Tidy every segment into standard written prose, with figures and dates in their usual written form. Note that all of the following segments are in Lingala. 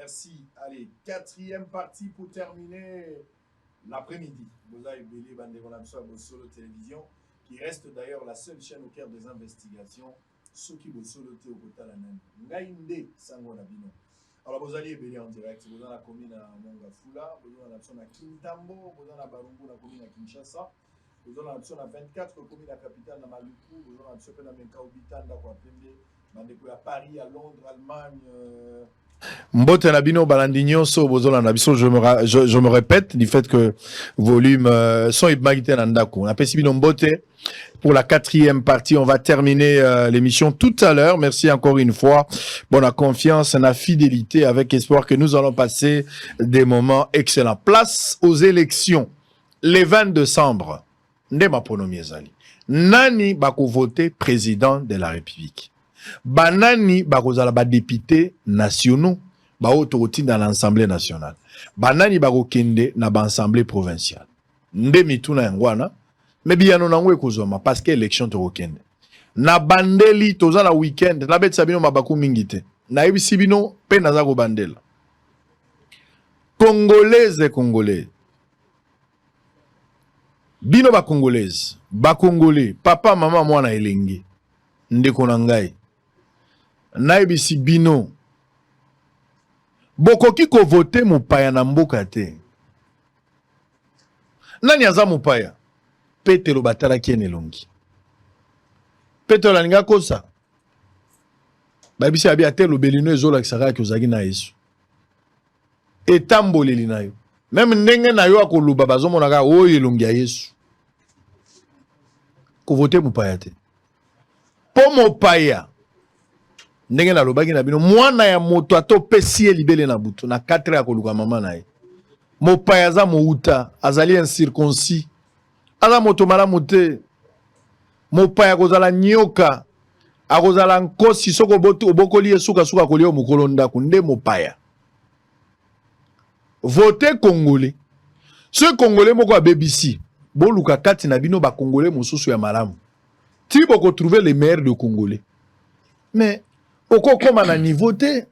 Merci. Allez, quatrième partie pour terminer l'après-midi. Vous avez Bélé Bandegonabso à Solo Télévision, qui reste d'ailleurs la seule chaîne au cœur des investigations. Ceux qui Solo Té au Kota Lanan. Ngaïnde Sango Nabino. Alors, vous allez Bélé en direct. Vous avez la commune à Mongafula, vous avez la commune à Kintambo, vous avez la Barungu, la commune à Kinshasa. Vous avez la commune à 24 communes à capitale à Maluku, vous avez la commune à Menkaoubitanda, à Paris, à Londres, Allemagne. Mbote Nabino Balandinho so bozola nabiso, je me répète du fait que volume son ibmagite nandako. On appelle Sibino Mbote pour la quatrième partie. On va terminer l'émission tout à l'heure. Merci encore une fois. Bonne confiance, la fidélité, avec espoir que nous allons passer des moments excellents. Place aux élections. Les 20 décembre. Ndema ponomi ezali. Nani bako voter président de la République. Banani bakozala ba députés nationaux ba autorité dans l'Assemblée nationale. Banani bakokende na ba assemblée provinciale. Nde mituna yangwana mais biyano nango ekozoma parce que élection to kokende. Na bandeli toza na weekend na betsa bino mabaku mingite. Na yebisi bino pe naza ko bandela. Congolaise et Congolais. Bino ba Congolaise, ba Congolais, papa maman mwana elengi. Ndeko na ngai. Naibisi bino bokoki ko voter mupaya na mboka te. Nani aza mupaya? Petelo batala kiene longi. Petelo alinga kosa. Babisi abi atelo belino ezola kisaka ki ozagi na Yesu. Etamboleli na yo. Même ndenge na yo akoluba bazomona ka oyo elongi ya Yesu. Ko voter mupaya te. Po mopaya ndenge na lobaki na bino mwana ya moto ato pesi libele na butu na 4 ya koluka mama na ye mopaya za mouta azali incirconcis aza moto malamu te mopaya kozala nyoka akozala nkosi soko botu obokoli esuka suka kolia mokolo ndako nde mopaya. Voter congolais ce congolais moko abebisi boluka kati na bino ba congolais mosusu ya malamu ti boko trouver les meilleurs de congolais mais oko koma na niveau te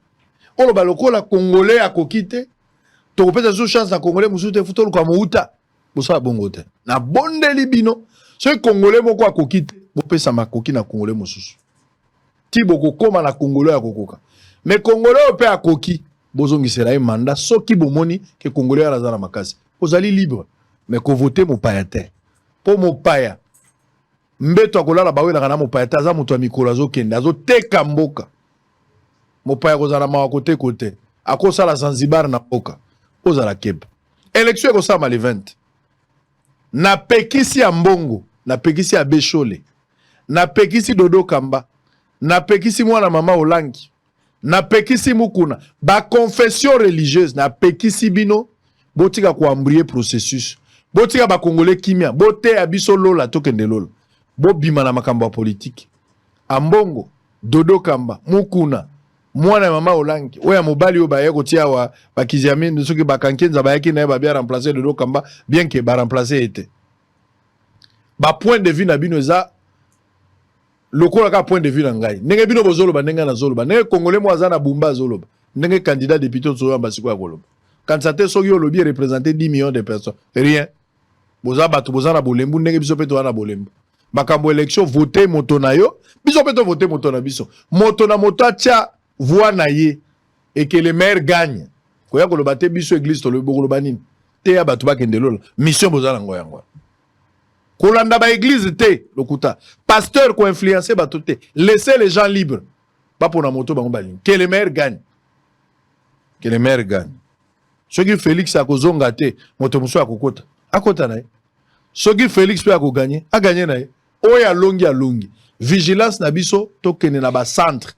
olo balokola congolais akokite to kopesa zo chance na congolais mususu te futolo kwa mouta bosa bongo te na bondeli bino ce congolais moko akokite bopesa makoki na congolais mususu ti boko koma na congolais akokoka mais congolais ope akoki bozongisela ye mandat soki bomoni ke congolais azala makasi ozali libre mais ko voter mopaya te po mopaya mbeto akolala bawelaka na mopaya te aza moto ya mikolo azokende azoteka mboka mopaya kozala mawa kote kote akosala Zanzibar na mboka ozala keba élection ekosama le 20 na pekisi ya mbongo na pekisi ya beshole na pekisi Dodo Kamba na pekisi mwana mama Olangi na pekisi mukuna ba confession religieuse na pekisi bino botika koambrie processus botika ba congolais kimia bote ya biso lola tokende lola bobima na makambo ya politique ambongo Dodo Kamba mukuna mwana mama Olangi oya mobali yo baye kotia wa bakiziamine soki bakankenza bayaki na ba bien remplacer Dodo Kamba bien que ba remplacer était ba point de vue na bino za lokola ka point de vue na ngai ndenge bino bozoloba ndenge na zoloba ndenge congolais mo azana bumba zoloba ndenge candidat député zo yamba siko ya koloba candidat soki yo lobi représenter 10 millions de personnes rien boza batu boza na bolembu ndenge biso peto wana bolembu makambo élection voter moto na yo biso peto voter moto na biso moto na moto atia voix na ye et que le maire gagne koya koloba te biso église to le bokoloba nini te ya batu bakende lola mission boza na ngo yango kolanda ba église te lokuta pasteur ko influencer batu te laissez les gens libres pas pour na moto bango balingi que le maire gagne que le maire gagne soki Félix akozonga te moto muso akokota akota na ye soki Félix pe akoganye a gagné na ye oya longi vigilance na biso to kene na ba centre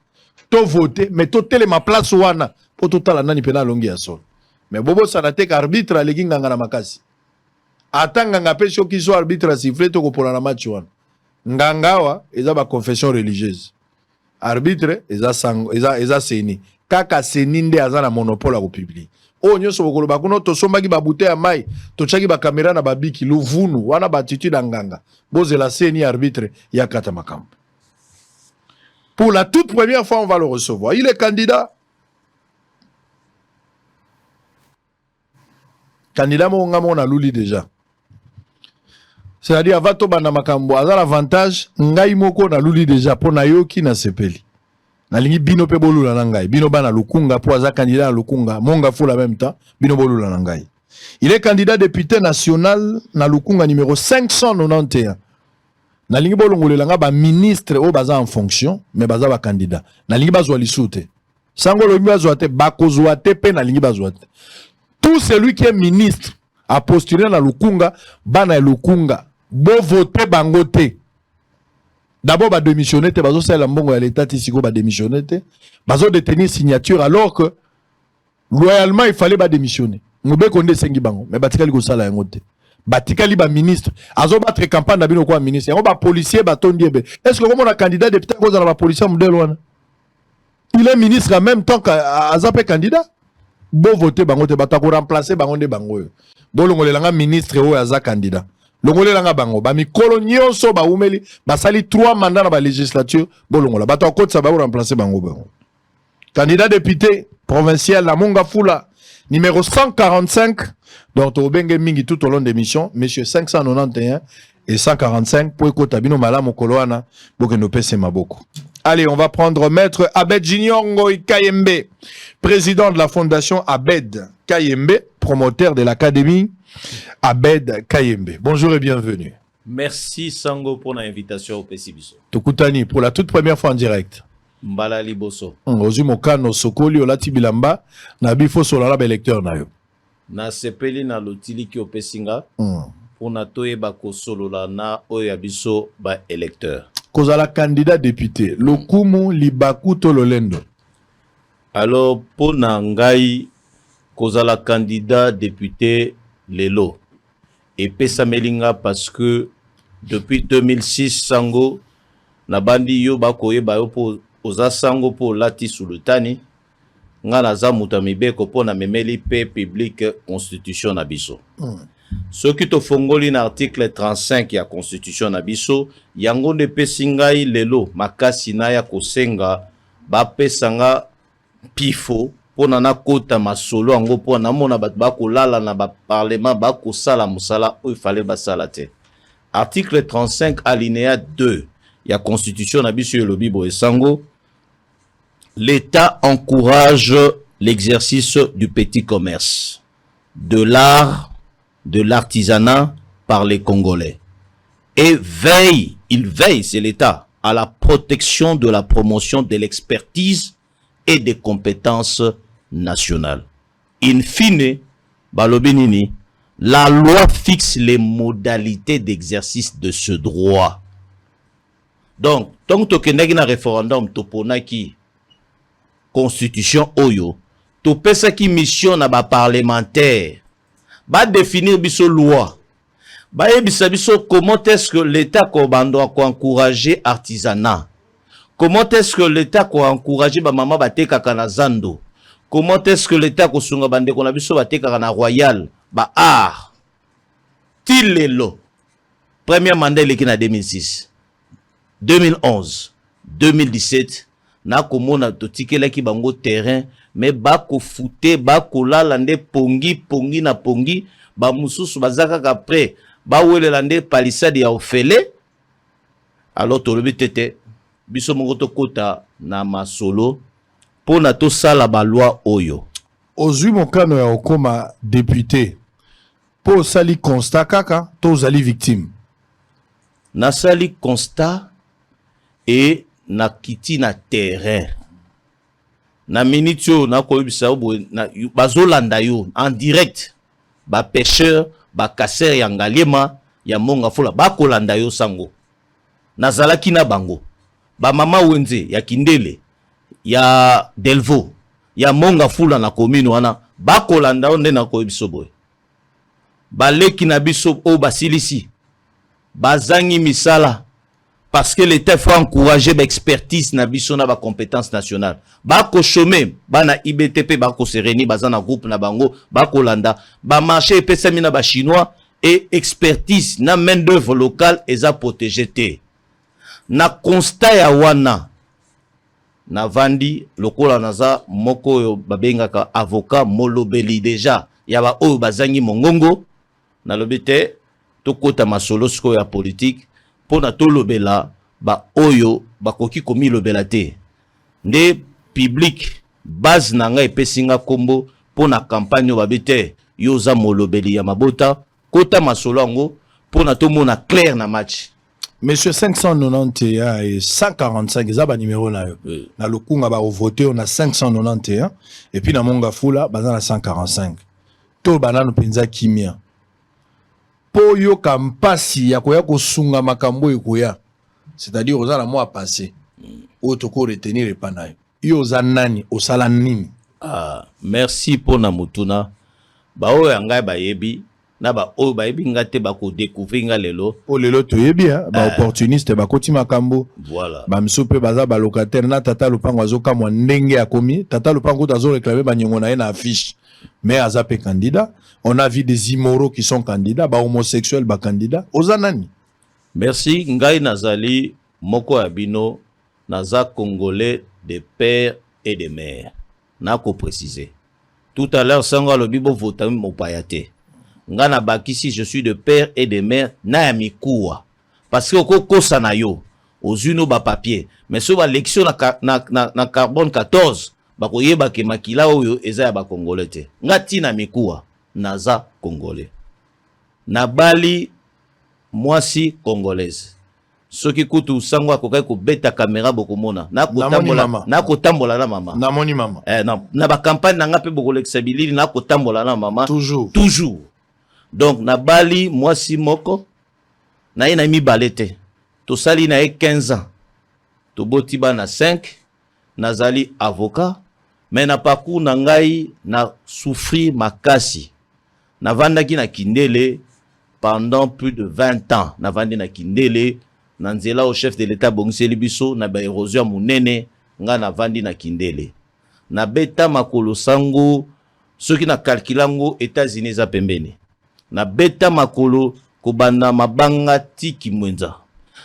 to voter mais to telema place wana po to tala nani pena longi ya sol mais bobo sanate ka arbitre aleki nganga na makasi atanga ngape soki so arbitre siffler to ko pona na match wana ngangawa eza ba confession religieuse arbitre eza sango eza seni kaka seni nde aza na monopole ya ko publier o nyoso bokolo bakuno to sombaki ba bouteille ya mai to chaki ba caméra na babiki luvunu wana ba attitude nganga bozela seni arbitre ya kata makambo. Pour la toute première fois, on va le recevoir. Il est candidat candidat mo ngamo na luli déjà. C'est-à-dire avant to bana makambo aza l'avantage ngai moko na luli déjà pour na yoki na sepeli. Na lingi bino pe bolula na ngai. Bino bana lukunga pour aza candidat à lukunga. Monga fou la même temps bino bolula na ngai. Il est candidat député national na lukunga numéro 591. Na lingi bolongolela nga ba ministre o baza en fonction mais baza ba candidat. Na lingi bazwa lisute. Sango lo bazwa te bakozwa te pe na lingi bazwa te. Tout celui qui est ministre a postulé na lukunga bana lukunga bo voter bangote. D'abord ba démissionner te bazo sala mbongo ya l'état tisiko ba démissionner te bazo détenir signature alors que loyalement il fallait ba démissionner. Ngobe konde sengi bango mais batikali ko sala yango te. Batikali ba ministre azo battre campagne na bino kwa ministre yango ba policier ba tondiebe. Est-ce que comme on a candidat député ko za ba policier modèle wana? Il est ministre en même temps qu'Azapé candidat. Bon voter bango te batako remplacer bango de bango. Bon longolelanga ministre o aza candidat. Longolelanga bango ba mikolo nyonso ba umeli ba sali 3 mandats na ba législature bon longola batako sa ba remplacer bango bango. Candidat député provincial la Monga Fula numéro 145 donc au Benge Mingi tout au long de l'émission monsieur 591 et 145 pour écouter bino malamu koloana pour que nous pèse maboko. Allez, on va prendre Maître Abed Junior Ngoy Kayembe, président de la fondation Abed Kayembe, promoteur de l'académie Abed Kayembe. Bonjour et bienvenue. Merci Sango pour l'invitation au Pessibiso. Tukutani, pour la toute première fois en direct. Mbala Liboso. Ozumokano Sokoli Olati Bilamba, Nabifo Solala électeur na yo. Na sepeli na lotili ki opesinga, pour na toye bako solola na oyabiso ba électeur. Kozala candidat député, Lokumu Libaku Tololendo. Alors, pour Nangai, kozala candidat député Lelo. Et pesa melinga parce que depuis 2006, Sango, Nabandi yo bakoye bayo po oza Sango po lati sultani, nga naza mutamibeko po na memeli pe public constitution na biso. Ce qui te fongoli na article 35 ya constitution na biso yango de pesingai lelo makasi na ya kosenga ba pesanga pifo pona na kota masolo yango pona mona bat ba kolala na ba parlement ba ko sala musala o fallait ba sala te. Article 35 alinéa 2 ya constitution na biso le bibo esango l'État encourage l'exercice du petit commerce, de l'art, de l'artisanat par les Congolais. Et il veille, c'est l'État, à la protection de la promotion de l'expertise et des compétences nationales. In fine, Balobinini, la loi fixe les modalités d'exercice de ce droit. Donc, tant que tu as un référendum, tu constitution oyo, tu pesa qui mission na ba parlementaire, ba définir biso loi, ba ebisa biso comment est-ce que l'État doit encourager artisanat, comment est-ce que l'État doit encourager ba mama ba tekaka na zando, comment est-ce que l'État ko sunga bande ko na biso ba tekaka na royal, ba art, tilelo, premier mandat il est en 2006, 2011, 2017, na komona totikela ki bango terrain mais bako fouté bako lalande pongi na pongi ba mususu bazaka après ba welelande palissade ya ofele alors tolobi tete biso mongo to kota na masolo pona to sala ba loi oyo ozwi mokano ya okoma député po sali constat kaka to zali victime na sali constat et na kiti na terrain na minitio na koyebisa bo na bazolanda yo en direct ba pêcheur ba kasser ya ngalema ya monga fula ba kolanda yo sango nazalaki na bango ba mama wenze ya kindele ya delvo ya monga fula na commune wana ba kolanda onde na koyebiso boy baleki na biso o basilisi bazangi misala parce que l'État faut encourager l'expertise na biso na ba compétence nationale ba ko chômer ba na IBTP ba ko sereni bazana groupe na bango ba ko landa ba marché pesami na ba chinois et expertise na main d'œuvre locale eza protégé te na constat ya wana na vandi lokola naza moko yo babengaka avocat molobeli déjà ya ba oyo bazangi mongongo na lobete to kota masolo sko ya politique pona to lobela ba oyo bakoki komi lobela te nde public base nanga epesinga kombo pona campagne babete yoza molobeli ya mabota kota masolo yango pona to mona clair na match. Monsieur 591 et 145, ils ont numéro là. Na lokunga ba voté on a 591 et puis na monga fula baza na 145. To banano penza kimia. Po yo kampasi ya koya kosunga makambo ekoya. C'est-à-dire oza na mois passé. O toko retenir epanayo. Yo za nani osala nini? Ah, merci pour na mutuna. Ba o yanga ba yebi. Na ba o ba yebi ngate ba ko découvrir nga lelo o lelo to yebi ba opportuniste ba koti makambo voilà ba msope baza ba locataire na tata lupango azoka mwa ndenge akomi tata lupango tazo réclamer ba nyongo na na affiche mais azape candidat on a vu des immoraux qui sont candidats ba homosexuels ba candidats ozanani. Merci ngai nazali moko abino naza congolais de père et de mère na ko préciser tout à l'heure sango lo bibo vota mopayate ngana bakisi je suis de père et de mère na ya mikuwa parce que okokosa na yo ozuno ba papier mais so ba lection na carbone 14 bakoyeba ke makila oyo eza ya ba congolais te ngati na mikuwa naza congolais na bali mwasi congolaise soki kutu sango akokai ko beta caméra bokomona na kotambola na mama na moni mama na ba campagne na ngape bokolekisa bilili na kotambola na mama toujours. Donc na bali mwasi moko na ye na mibale te tosali na ye 15 ans toboti bana 5 nazali avocat mais na parcours na ngai na souffrir makasi navandaki na kindele pendant plus de 20 ans navandi na kindele na nzela au chef de l'état bongiseli biso na ba érosion munene nga navandi na kindele na beta makolo sango soki na kalkilango États-Unis za pembeni na beta makolo kobanda mabanga tiki mwenza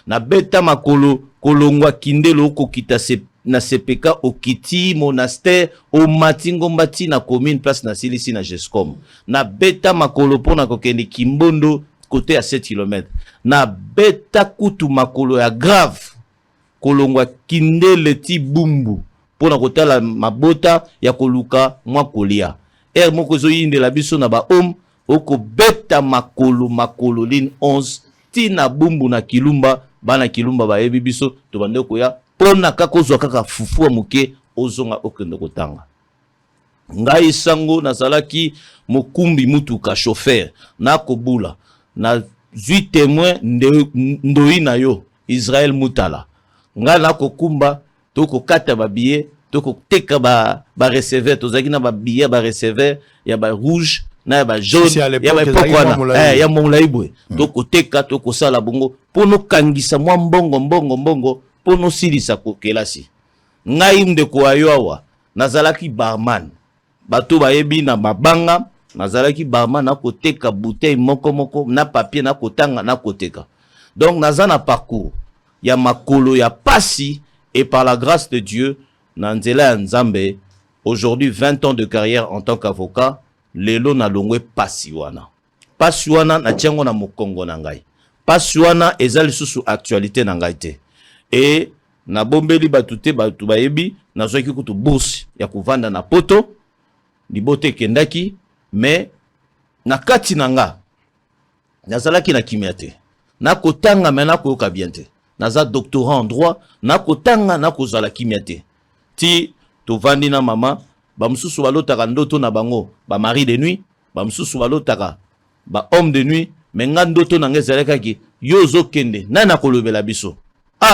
na beta makolo kolongwa kindelo kokita na sepeka okiti monastère o matingo mbati na commune place na silisi na Gescom na beta makolo pona kokende Kimbondo côté à 7 km na beta kutu makolo ya grave kolongwa kindele ti bumbu pona kotala mabota ya koluka mwa kolia moko zo yinde la biso na ba homme oko beta makolo line 11 tina bumbu na kilumba bana kilumba ba yebi biso to bande ko ya pona kakozwa kaka fufu muke ozonga okende kotanga ngai sango nazalaki mokumbi mutuka chauffeur na kobula na 8 témoins ndoi na yo Israël Mutala nga na kokumba to ko kata ba billet to ko teka ba receveur to zaki na ba billet ba receveur ya ba rouge na ba jaune ya ba pokwana ya molaibwe to ko teka to ko sala bongo pono kangisa mwa mbongo pono silisa ko kelasi ngai mde ko ayo awa nazalaki barman bato bayebi na mabanga nazalaki barman na ko teka bouteille moko na papier na kotanga na koteka donc nazana parcours ya makolo ya pasi et par la grâce de Dieu Nanzela Nzambe aujourd'hui 20 ans de carrière en tant qu'avocat lelo na longwe pasiwana na tiango na mokongo na ngai pasiwana ezali susu actualité na ngai te et na bombeli batute batu bayebi na zoki kutu bourse ya kuvanda na poto libote kendaki mais na kati nanga nazalaki na kimia te na kotanga mena ko yoka bien te naza doctorat en droit na kotanga na kozala kimia te ti tovandi na mama ba mususu balotaka ndoto na bango ba mari de nuit ba mususu balotaka ba homme de nuit mais nga ndoto na ngezaleka ki yo zokende nana kolobela biso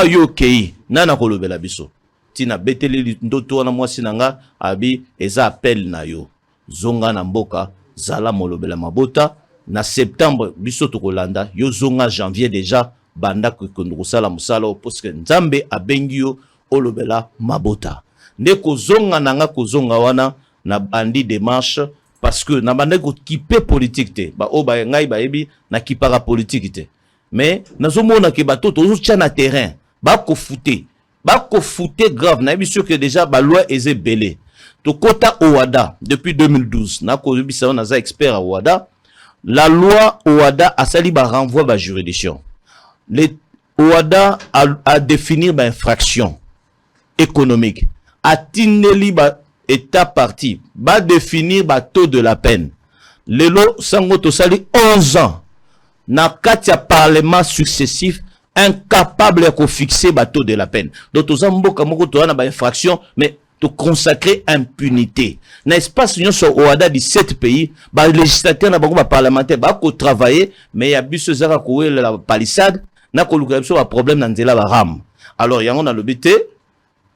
yo kei nana kolobela biso tina beteli ndoto wana mwasi nanga abi eza appel na yo zonga na mboka zala molobela mabota na septembre biso tokolanda yo zonga janvier déjà banda kokondo sala musala parce que Nzambe abengi yo olobela mabota ndeko zonga nanga kozonga wana na bandi démarche parce que na bande ko kipe politique te ba o ba ngai ba yebi na kipara politique te mais nazomona ke bato to tcha na terrain ba ko fouter grave na yebi sûr que déjà ba loi eze belé Tokota OADA depuis 2012. Nako yebisa naza expert à OADA. La loi OADA a sali ba renvoi ba juridiction. Les OADA a définir ba infraction économique. A tineli ba état parti. Ba définir ba taux de la peine. Lelo sango to sali 11 ans. Na katia parlement successif incapable de fixer ba taux de la peine. Donc to zamboka moko to na ba infraction mais de consacrer impunité. N'est-ce pas si nous sommes au OADA 17 pays, les législateurs n'ont pas parlementaire, ils travailler, mais il y a plus de la palissade, n'a pas de problème dans la ram. Alors, il y a le BT,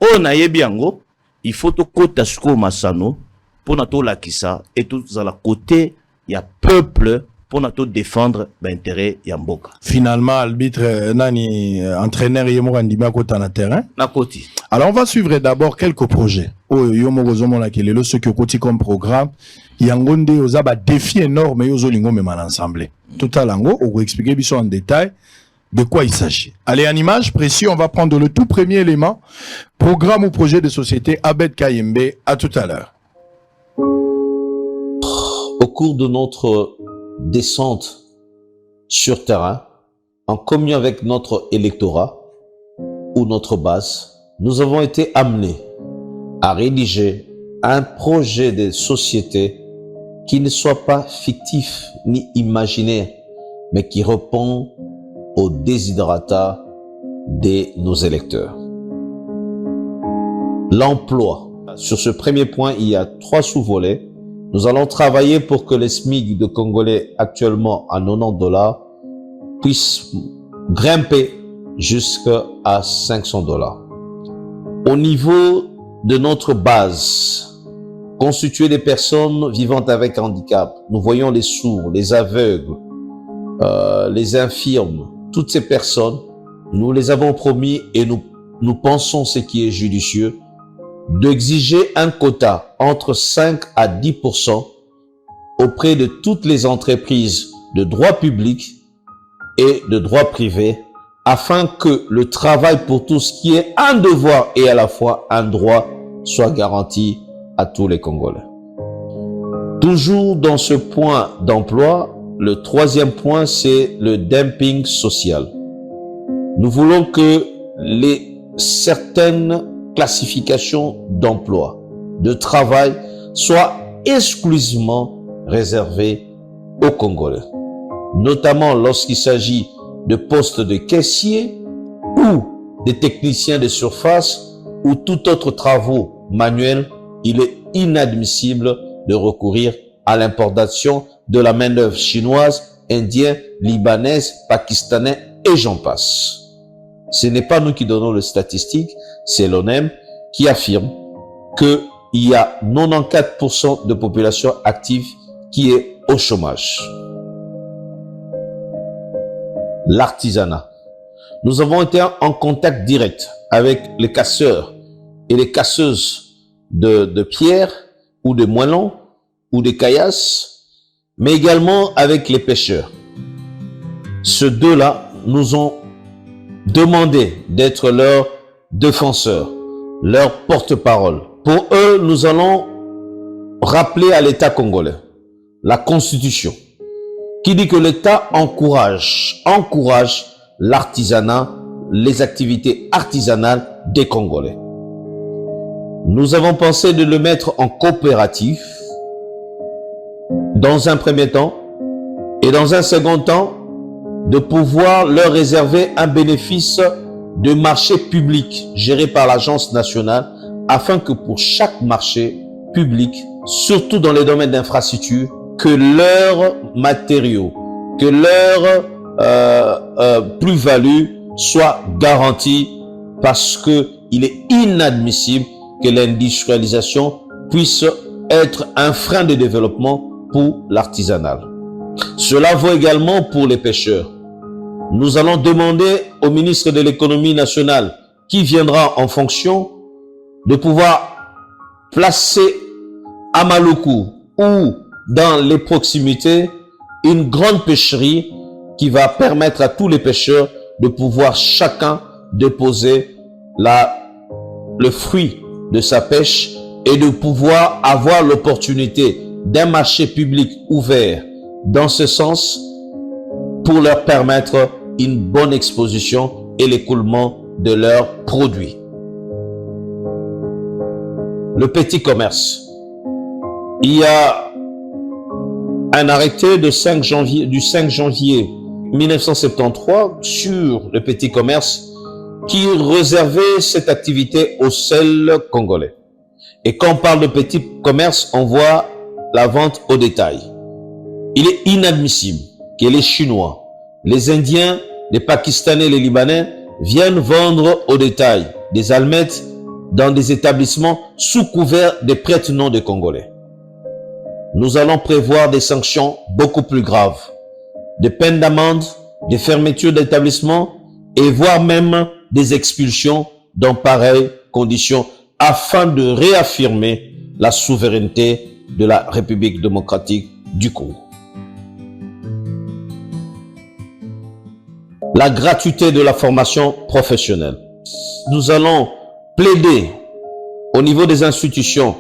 on a yebiango, il faut que côté sco masano pour notre la kissa et tout à la côté, il y a peuple pour notre défendre l'intérêt Yamboka. Finalement, arbitre, nani entraîneur yemo andima kota na terrain. Na koti. Alors on va suivre d'abord quelques projets. Oh yomo gozomo la kelelo ce que koti comme programme yangonde ozaba défi énorme yozo lingo même ensemble. Tout à l'ango on va expliquer biso en détail de quoi il s'agit. Allez, en image précis, on va prendre le tout premier élément, programme ou projet de société Abed Kayembe. À tout à l'heure. Au cours de notre descente sur terrain, en communion avec notre électorat ou notre base, nous avons été amenés à rédiger un projet de société qui ne soit pas fictif ni imaginaire, mais qui répond aux desiderata de nos électeurs. L'emploi. Sur ce premier point, il y a 3 sous-volets. Nous allons travailler pour que les SMIC de Congolais actuellement à $90 puissent grimper jusqu'à $500. Au niveau de notre base, constituée des personnes vivant avec handicap, nous voyons les sourds, les aveugles, les infirmes, toutes ces personnes, nous les avons promis et nous pensons ce qui est judicieux, d'exiger un quota entre 5 à 10% auprès de toutes les entreprises de droit public et de droit privé afin que le travail pour tous qui est un devoir et à la fois un droit soit garanti à tous les Congolais. Toujours dans ce point d'emploi, le 3e point, c'est le dumping social. Nous voulons que certaines classifications d'emploi, de travail, soient exclusivement réservées aux Congolais. Notamment lorsqu'il s'agit de postes de caissiers ou de techniciens de surface ou tout autre travaux manuels, il est inadmissible de recourir à l'importation de la main-d'œuvre chinoise, indienne, libanaise, pakistanaise et j'en passe. Ce n'est pas nous qui donnons les statistiques, c'est l'ONEM qui affirme qu'il y a 94% de population active qui est au chômage. L'artisanat. Nous avons été en contact direct avec les casseurs et les casseuses de pierre ou de moellons ou de caillasses, mais également avec les pêcheurs. Ces deux-là nous ont demandé d'être leurs défenseurs, leurs porte-parole. Pour eux, nous allons rappeler à l'État congolais la Constitution qui dit que l'État encourage l'artisanat, les activités artisanales des Congolais. Nous avons pensé de le mettre en coopérative dans un premier temps et dans un second temps de pouvoir leur réserver un bénéfice de marché public géré par l'Agence nationale afin que pour chaque marché public, surtout dans les domaines d'infrastructure, que leurs matériaux, que leur plus-value soit garantie parce que il est inadmissible que l'industrialisation puisse être un frein de développement pour l'artisanal. Cela vaut également pour les pêcheurs. Nous allons demander au ministre de l'économie nationale qui viendra en fonction de pouvoir placer à Maluku ou dans les proximités une grande pêcherie qui va permettre à tous les pêcheurs de pouvoir chacun déposer le fruit de sa pêche et de pouvoir avoir l'opportunité d'un marché public ouvert dans ce sens pour leur permettre une bonne exposition et l'écoulement de leurs produits. Le petit commerce. Il y a un arrêté du 5 janvier 1973 sur le petit commerce qui réservait cette activité aux seuls Congolais. Et quand on parle de petit commerce, on voit la vente au détail. Il est inadmissible que les Chinois, les Indiens, les Pakistanais, les Libanais viennent vendre au détail des allumettes dans des établissements sous couvert des prêtres non des Congolais. Nous allons prévoir des sanctions beaucoup plus graves, des peines d'amende, des fermetures d'établissements et voire même des expulsions dans pareilles conditions afin de réaffirmer la souveraineté de la République démocratique du Congo. La gratuité de la formation professionnelle. Nous allons plaider au niveau des institutions,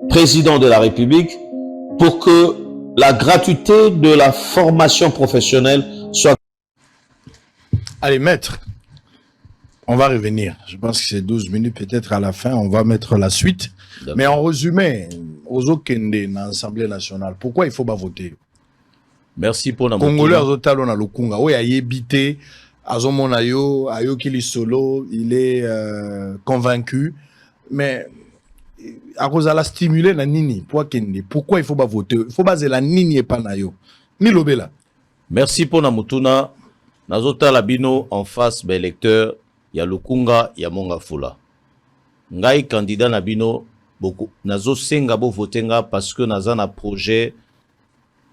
président de la République, pour que la gratuité de la formation professionnelle soit... Allez, maître, on va revenir. Je pense que c'est 12 minutes, peut-être à la fin, on va mettre la suite. Mais en résumé, aux Okende, dans l'Assemblée nationale, pourquoi il faut pas voter? Merci pour la Congolais azotalo na lukunga. Oui, ayebité, azomona yo, ayokili solo, il est convaincu. Mais à cause de la stimuler na nini, pourquoi il faut pas voter? Il faut pas la nini et pas na yo. Ni lobela. Merci pour la mutuna. Nazota labino en face be électeur ya lukunga ya monga fula. Ngai candidat na bino beaucoup nazo senga bo votenga parce que nazana projet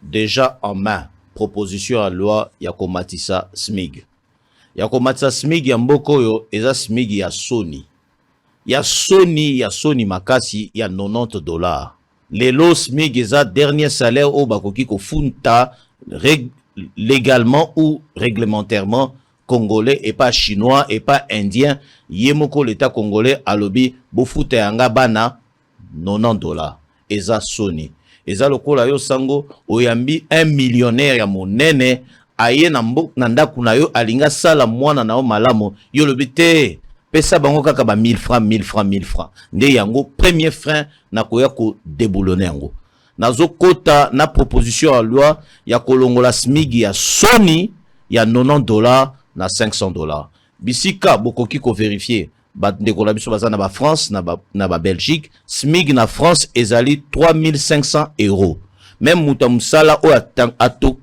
déjà en main, proposition à loi ya komatisa SMIG. Ya komatisa SMIG ya mboko yo eza SMIG ya Sony. Ya Sony makasi ya $90. Lelo SMIG eza dernier salaire au bakoki ko funta légalement ou réglementairement congolais et pas chinois et pas indien. Yemoko l'état congolais alobi bofute yanga bana $90. Eza Sony. Eza lokola yo sango oyambi un millionnaire ya monene aye na ndaku na yo alinga sala mwana na o malamo yo lobi te pesa bango kaka ba 1000 francs nde yango premier frein na koya ko déboulonner yango nazo kota na proposition à loi ya kolongola SMIG ya Sony ya $90 na $500 bisika bokoki ko vérifier ndeko na biso baza na ba France na ba Belgique SMIG na France ezali €3500 même muta musala o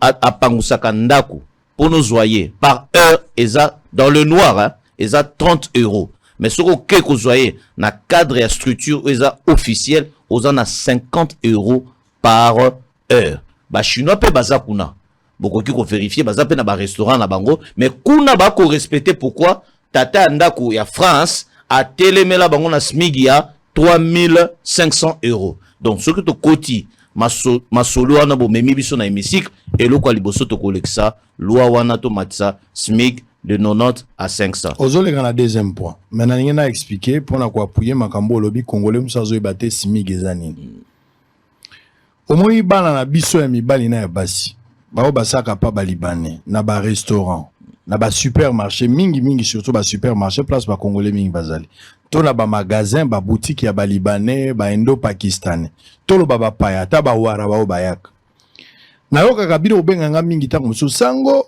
apangusaka ndaku pour nous zoyer par heure eza dans le noir hein, eza €30 mais soko ke ko zoyer na cadre ya structure eza officiel oza na €50 par heure ba chinois pe baza kuna bokoki ko vérifier baza pe na ba restaurant na bango mais kuna ba ko respecter pourquoi tata ndako ya France a télémela bango na SMIG ya €3500 donc ce que to koti masolo wana bo memi biso na hémicycle et loko liboso to koleksa loi wana to matisa SMIG de 90 à 500. Ozolega na deuxième point. Maintenant ninga na expliquer pour na ko appuyer makambo lobi congolais musazo ebate SMIG ezani. Omoi bana na biso ya mibali na ya basi. Bao basaka pa balibane na ba restaurant. Na ba supermarché mingi surtout ba supermarché place ba congolais mingi bazali to na ba magasin ba boutique ya ba libanais ba indo pakistanais to lo ba paya ta ba wara ba bayaka na yoka kabino obenganga mingi ta musu sango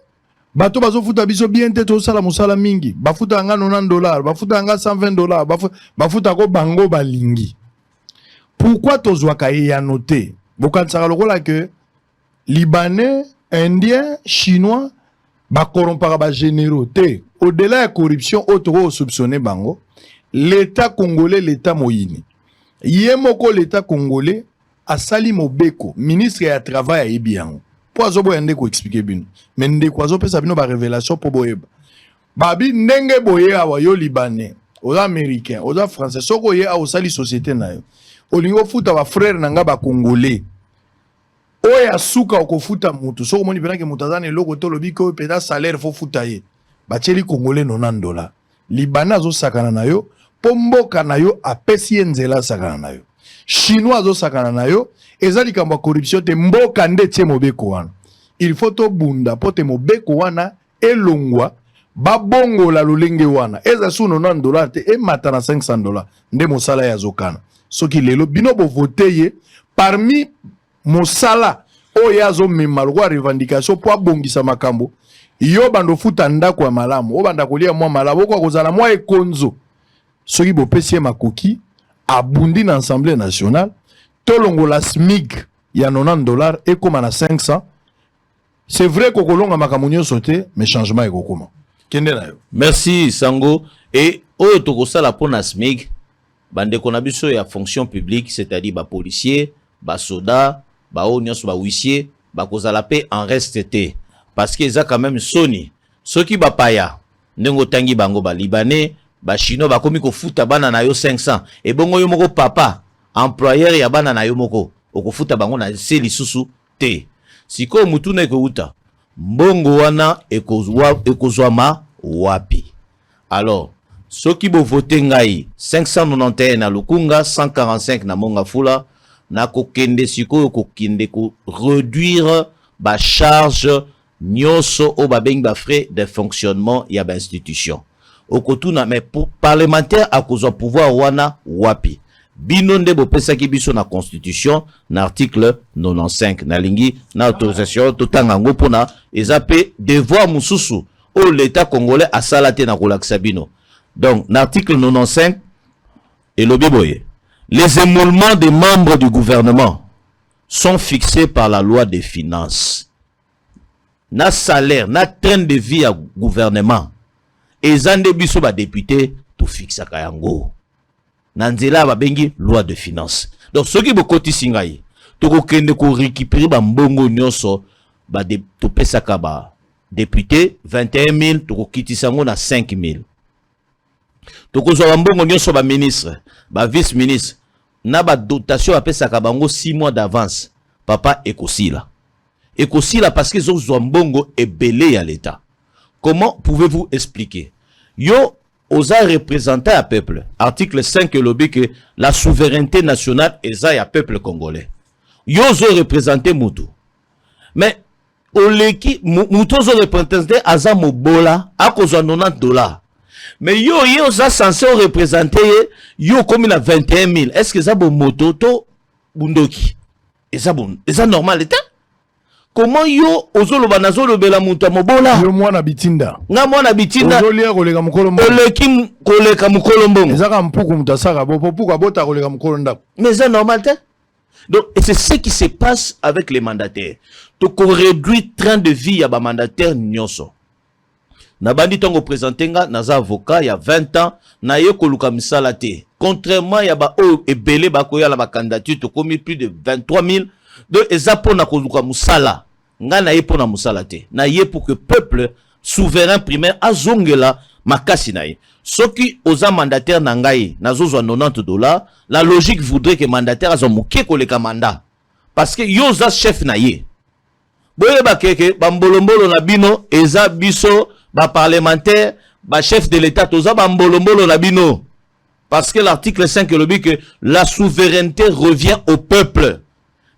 bato bazofuta biso bien te to sala musala mingi bafuta nga $90 bafuta nga $120 bafuta ko bango balingi pourquoi tozwaka ya noter bokansaka lokola que libanais indien chinois ba corrompara ba généraux te au-delà de corruption auto soupçonné bango l'état congolais l'état moyini yemoko l'état congolais a sali mobeko ministre ya travail ya ibiango po azobo yande ko expliquer bino mais ndeko azopesa bino ba révélation po boyeba babi ndenge boye awa yo libanais aux américains aux français soko ye a osali société na yo olingo futa ba frère nanga ba congolais oya suka okofuta mutu soko moni penake mutazane loko to lobi ko peta salaire fo futa ye bacheli congolais $90 libana zo sakana na yo pomboka na yo apesi nzela sakana na yo chinois zo sakana na yo eza likambo corruption te mboka nde tie mobeko wana il faut to bunda pote mobeko wana elongwa babongola lolenge wana eza su $90 te e mata na $500 nde mosala ya zokana soki lelo bino bo voter ye parmi mosala oyo azomema lokwa revendication po abongisa makambo yo bando futa ndako ya malamu o banda kolia mwa malamu ko kozala mwa ekonzo soki bopesi makoki abundi na Assemblée nationale tolongola SMIC ya $90 ekoma na 500. C'est vrai que kolonga makambo nyonso te mais changement ekokoma kende na yo. Merci Sango. Et oyo tokosala pona SMIC bandeko na biso ya fonction publique, c'est-à-dire ba policier, ba soda, ba nyonso ba huissier, ba kozala pe en reste te parce que ça quand même soni soki ba paya ndenge tangi bango ba libanais ba chinois ba komi ko futa bana na yo 500 et bongo yo moko papa employeur ya bana na yo moko okofuta bango na se lisusu te siko mutu na ekouta mbongo wana ekozwama wapi. Alors soki bo vote ngai 591 na Lukunga 145 na Mongafula na kokende siko kokende ko réduire ba charge nyoso o babengi ba frais de fonctionnement ya ba institution okotuna mais pour parlementaire akozwa pouvoir wana wapi bino nde bopesaki biso na constitution na article 95 na lingi na autorisation totanga ngo pona ezape devoir mususu o l'état congolais asala te na kolakisa bino. Donc l'article 95 et le biboye les émoluments des membres du gouvernement sont fixés par la loi des finances. Na salaire, na train de vie à gouvernement. Et zande biso ba député tout fixe à kayango. Nanzela ba bengi loi de finances. Donc ce qui bokoti singai, to kokende ko récupérer ba mbongo nyonso ba de to pesaka ba député 21 000 to kokiti sango na 5 000. To kozwa ba mbongo nyonso ba ministre, ba vice ministre na ba dotation apesaka bango 6 mois d'avance. Papa ekosila. Et qu'aussi là parce que zo mbongo est belé à l'État. Comment pouvez-vous expliquer? Yo osa représenté à peuple. Article 5 lobby que la souveraineté nationale est à peuple congolais. Yo zo représenté Moutou. Mais oleki Moutou zo représenté aza mobola à cause de $90. Mais yo za censé représenter yo comme il a 21 000. Est-ce que ça bon moto to bundoki? Et ça bon, et ça normal l'État? Comment yo ozolo banazolo bela muta mobola yo mwana bitinda nga mwana bitinda ozolia koleka mukolo mbongo oleki koleka mukolo mbongo ezaka mpuku mutasaka popo bota koleka mukolo ndako mais c'est normal te? Donc c'est ce qui se passe avec les mandataires to ko réduire train de vie ya ba mandataire nyonso na bandi tongo présenter nga naza avocat il y a 20 ans na ye koluka misala te contrairement ya ba o ebele ba koya la ba candidature to komi plus de 23 000. Donc, ezapo na koluka musala. Nga na ye pona musala te. Na ye pour que peuple souverain primaire azongela makasi na ye. Soki oza mandataire na ngai na zozwa $90, la logique voudrait que mandataire azomuke koleka mandat. Parce que yo za chef na ye. Boye ba keke ba mbolombolo na bino eza biso ba parlementaire ba chef de l'état toza ba mbolombolo na bino. Parce que l'article 5 le dit que la souveraineté revient au peuple.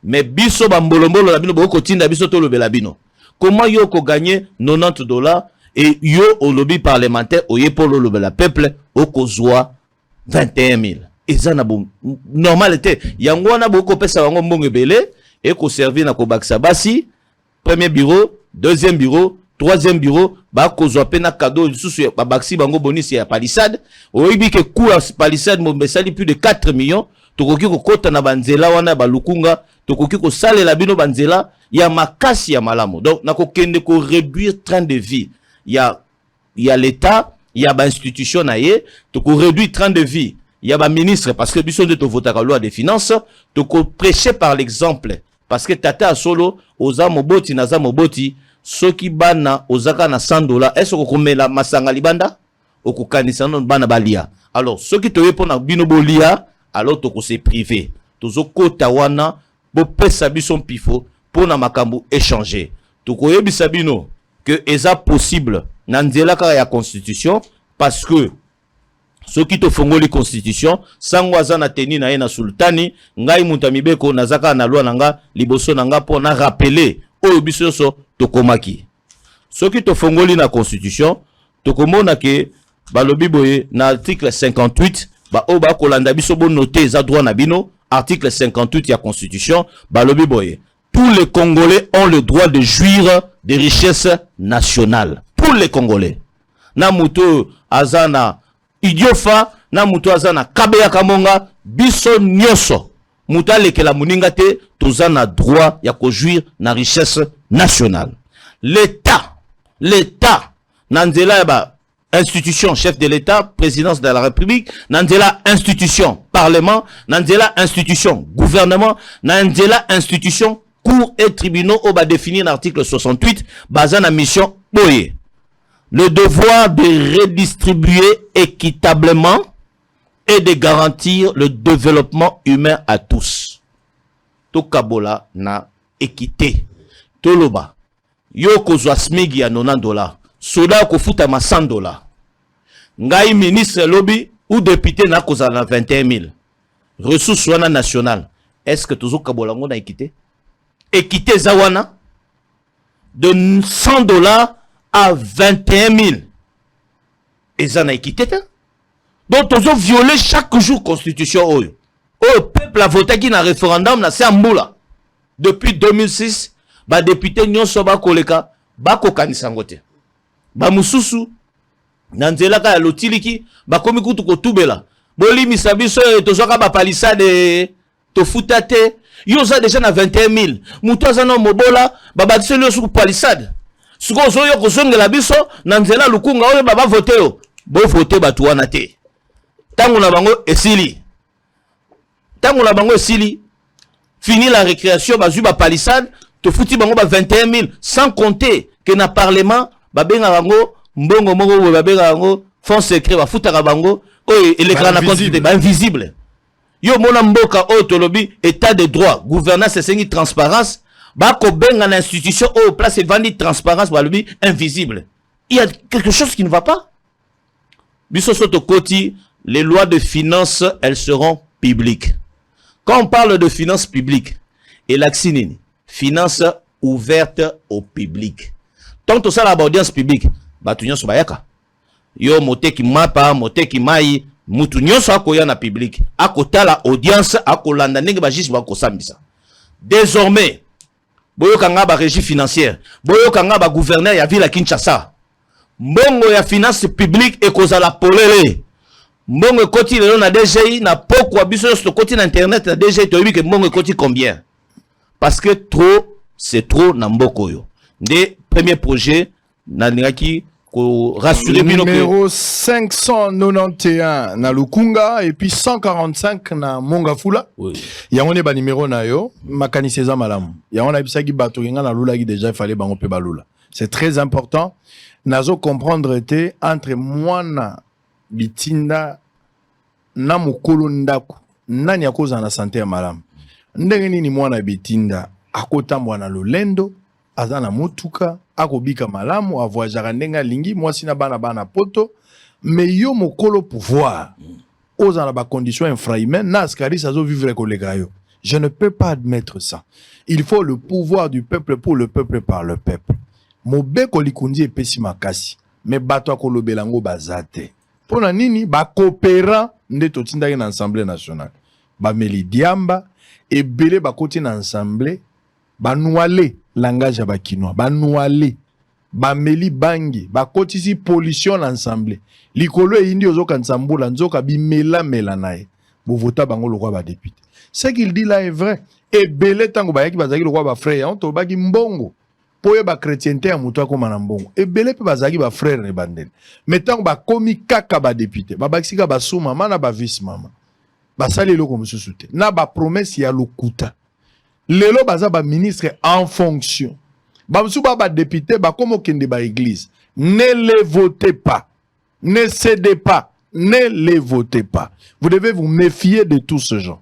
Mais biso bambolombolo la bino boko tinda biso to lobela bino. Comment yo ko gagner $90 et yo au lobby parlementaire au yepolo lobela peuple au kozwa 21 000. Et ça na bon normalité. Yango wana boko pesa wango mbongo belé et ko servir na ko baksa basi premier bureau, deuxième bureau, troisième bureau ba kozwa pena cadeau susu ba baksi bango bonus ya palissade. Oyibi ke coût palissade mo besali plus de 4 millions. Tokoki ko kota na banzela wana ba Lukunga tokoki ko sale la bino banzela ya makasi ya malamu. Donc na ko kende ko réduire train de vie ya l'état ya ba institution na ye to ko réduire train de vie ya ba ministre parce que biso de to votaka loi des finances to ko prêcher par l'exemple parce que tata solo oza moboti na za moboti soki bana ozaka na $100 est-ce ko komela masanga libanda okukanisa non bana balia. Alors soki to yepona bino bolia alors toko se privé tozo kota wana bo pesa bison pifo pour na makambu échanger toko yebisa bino que eza possible na nzela ka ya constitution parce que Ce qui te fongoli constitution, sango azana teni na ena sultani, ngai mutamibeko nazaka na loi nanga, liboso nanga po na rappeler, oyo biso so tokomaki. Ce qui te fongoli na constitution, tokomona ke, balobi boye, na article 58, ba o ba kolanda biso bo noté za droit na bino, article 58 ya constitution, balobi boye. Tous les Congolais ont le droit de jouir des richesses nationales. Tous les Congolais. Na muto azana idiofa, na muto azana kabeya kamonga, biso nyoso. Muta lekela muninga te, tozana droit ya ko jouir na richesse nationale. L'État, nanzela ba institution, chef de l'État, présidence de la République, nanzela institution, parlement, nanzela institution, gouvernement, nanzela institution, cours et tribunaux, au bas définir l'article 68, basant la mission boye. Le devoir de redistribuer équitablement et de garantir le développement humain à tous. Tokabola na équité. Toloba. Yo kozwa smigi ya $90. Soda ko futa ma $100. Ngai ministre lobby ou député na kozala na 21 000. Ressources wana nationale. Est-ce que tozo kabola ngo na équité? Équité zawana de $100 à 21 000. Et ça n'a équité. Donc, ils ont violé chaque jour la constitution. Le peuple a voté qui n'a référendum, na c'est Amboula. Depuis 2006, les députés n'ont pas koleka, ba kokani sangote. Ba mususu, nanzela ka lotiliki, ba komi kutu kotubela. Boli misabiso, tozoka ba palissade, to futate. Yo za déjà na 21 000. Muto azana mobola, babakise le sous palissade. Suko zo yo kozonge la biso, nanzela lukunga oyo baba vote yo. Bo vote batu wana te. Tango na bango esili. Fini la récréation, bazu ba palissade, to futi bango ba 21 000. Sans compter que na parlement, babenga bango, mbongo moko babenga bango, fonds secret, ba futaka bango, oyo l'écran na quantité, ba invisible. Yo mona mboka autolobi état de droit, gouvernance et transparence, bako benga na institution au place et vandi transparence balobi invisible. Il y a quelque chose qui ne va pas. Biso soto koti, les lois de finances, elles seront publiques. Quand on parle de finances publiques, et l'accinine, finances ouvertes au public. Tant que ça la audience publique, batunyo so bayaka. Yo mote ki mapa, mote ki mai, mutu nyonso akoya na public, akotala audience, akolanda ndenge ba juge bakosambisa. Désormais, boyo kanga ba régie financière, boyo kanga ba gouverneur ya ville Kinshasa. Mbongo ya finance publique ekozala polele. Mbongo koti lelo na DGI na pokwa biso sur koti na internet na DGI to yebike mbongo koti combien? Parce que trop c'est trop na mboko yo. Nde premier projet na ngaki ko rassurer bino numéro 591 na Lukunga et puis 145 na Mongafula. Oui. Yango ne ba numéro na yo makanisi eza malamu. Yango na bisaki bato nga na lula ki déjà il fallait bango pe balula. C'est très important. Nazo comprendre te entre mwana bitinda na mukolo ndaku nani akoza na santé ya malamu. Ndenge nini mwana bitinda akotambwa na lolendo azana motuka akobika malamu avoyagera ndenga lingi mwasi na bana poto mais yo mokolo pouvoir ozana ba conditions infrahumaines na askari sazo vivre koleka yo. Je ne peux pas admettre ça. Il faut le pouvoir du peuple pour le peuple par le peuple. Mobeko likundi epesi makasi mais bato akolobela ngo bazate. Pona nini ba coopérant nde totindaki na Assemblée nationale. Ba meli diamba ebele bakoti na Assemblée ba nouale langage ya bakinois, ba nouale ba meli bangi, ba kotisi pollution na Assemblée. Likolo indi ozoka nsambula nzoka bimela mela nae. Bo vota bango lokwa ba député. Ce qu'il dit là est vrai. Ebele tango bayaki bazaki lokwa ba frère, on to baki mbongo. Poye ba chrétienté ya muto akoma na mbongo. Ebele pe bazaki ba frère ne bandel. Metango ba komi kaka ba député. Ba bakisika ba sous maman na ba vice maman. Ba sali loko mususu te. Na ba promesse ya lokuta. Lelo baza ba ministre en fonction. Ba musu ba député ba komo kende ba église. Ne les votez pas. Ne cédez pas. Ne les votez pas. Vous devez vous méfier de tout ce genre.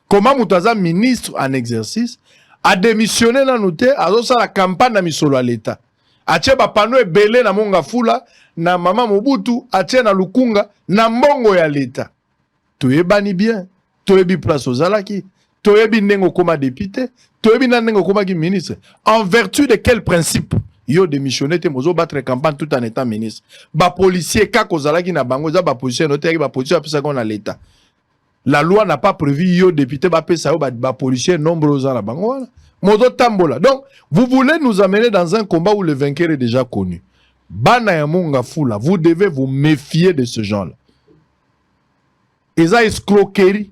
Comment Moutaza, ministre en exercice, a démissionné dans notre, a la campagne de misolo à l'État. atie bapano ebele na monga fula na mama Mobutu atie na lukunga na mbongo ya leta. Toyebani bien, toyebi place ozalaki, toyebi ndenge koma député, toyebi na ndenge koma ki ministre. En vertu de quel principe yo démissionné te mozo battre campagne tout en étant ministre. Ba policier ka kozalaki na bango za ba policier noté ba policier apesa ko na l'état. La loi n'a pas prévu yo député ba pesa yo ba policier nombreux za la bango wala. Mozo tambola. Donc vous voulez nous amener dans un combat où le vainqueur est déjà connu. Bana ya monga fula, vous devez vous méfier de ce genre-là. Eza escroquerie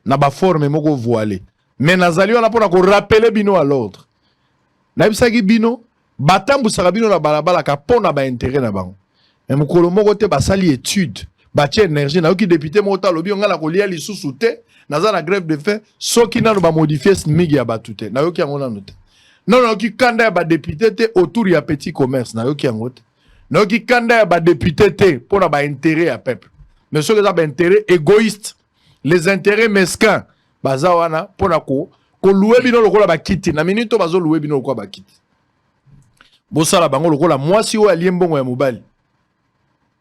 na ba forme moko voilé. Mais nazali on a pour rappeler bino à l'ordre. Na bisaki bino batambu sarabino na balabala ka pona ba intérêt na bango. Mais mukolo moko te basali étude, batie énergie na oki député mota lobi on ngala kolia lisusu te, naza na grève de faim, soki nanu ba modifier smig ya batute. Na yoki yango nanu te. Non na oki kanda ya ba député te autour ya petit commerce na yoki yango te. Na oki kanda ya ba député te pona ba intérêt ya peuple. Mais ceux qui ont intérêt égoïste, les intérêts mesquins, bazawana pona ko louer bino lokola ba kiti na minute bazo louer bino lokola ba kiti. Bosala bango lokola mwasi o aliembongo ya mobali.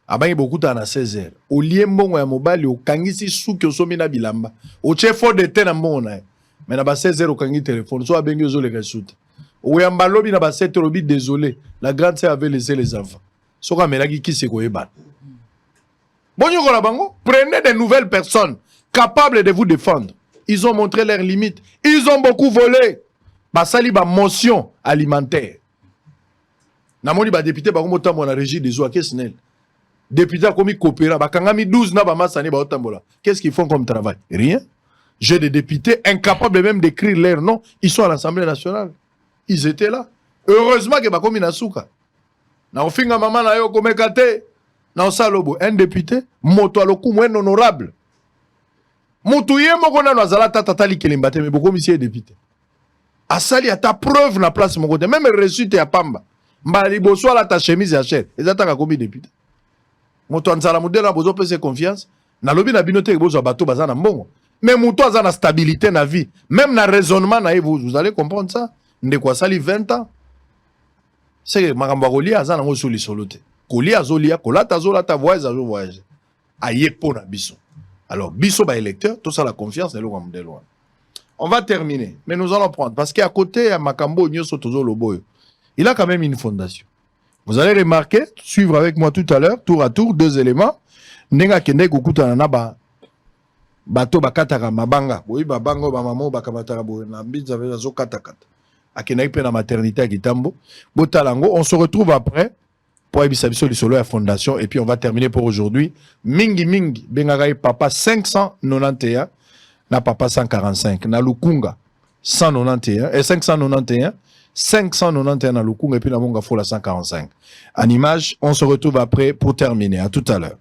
Abangi bokuta na 16h. O liembongo ya mobali o kangisi suki osomi na bilamba. O chefo de te na mbongo na. Mais na ba 16h o kangi téléphone so abengi ozo le kasuta. O yamba lobi na ba 7h lobi désolé, la grande sœur avait laissé les enfants. Soka melaki ki se ko yeba. Prenez des nouvelles personnes capables de vous défendre. Ils ont montré leurs limites. Ils ont beaucoup volé. Basali ba motion alimentaire. Namoni ba député ba komo tambo na régie des eaux kesnel. Député a commis coopéra ba kangami 12 na ba masani ba otambola. Qu'est-ce qu'ils font comme travail? Rien. J'ai des députés incapables même d'écrire leur nom, ils sont à l'Assemblée nationale. Ils étaient là. Heureusement que ba komi na suka. Na ofinga mama na yo komekate. Dans Salobo, un député, moto aloku moins honorable. Moto yemo kona nazala tatali kelimbate, mais beaucoup monsieur député. Asali a ta preuve na place mon côté, même reçu te apamba. Mbali boso la ta chemise ya cher. Ezataka komi député. Moto anzala modela bozo pese confiance. Na lobi na binote bozo bato bazana mbongo. Mais moto azana stabilité na vie, même na raisonnement na vous allez comprendre ça. Ndeko asali 20 ans. C'est makambo kolia azana ngo soli solote. Kolia zolia, kolata zolata voyage azo voyage. Aye pona biso. Alors biso ba électeur, tout ça la confiance de l'homme de loin. On va terminer, mais nous allons prendre parce qu'à côté à Makambo Nyoso Tozo Loboyo, il a quand même une fondation. Vous allez remarquer, suivre avec moi tout à l'heure, tour à tour, deux éléments. Nenga kende kukuta na ba bato bakataka mabanga. Oui babango ba mamo bakamataka bo na mbitza veza zo katakata. Akena pe na maternité à Kitambo. Botalango, on se retrouve après. Pour Ebisabiso Lisolo la fondation et puis on va terminer pour aujourd'hui. Mingi Bengagai papa 591 na papa 145 na Lukunga 191 et 591 na Lukunga et puis na Monga Fola 145. En image, on se retrouve après pour terminer. À tout à l'heure.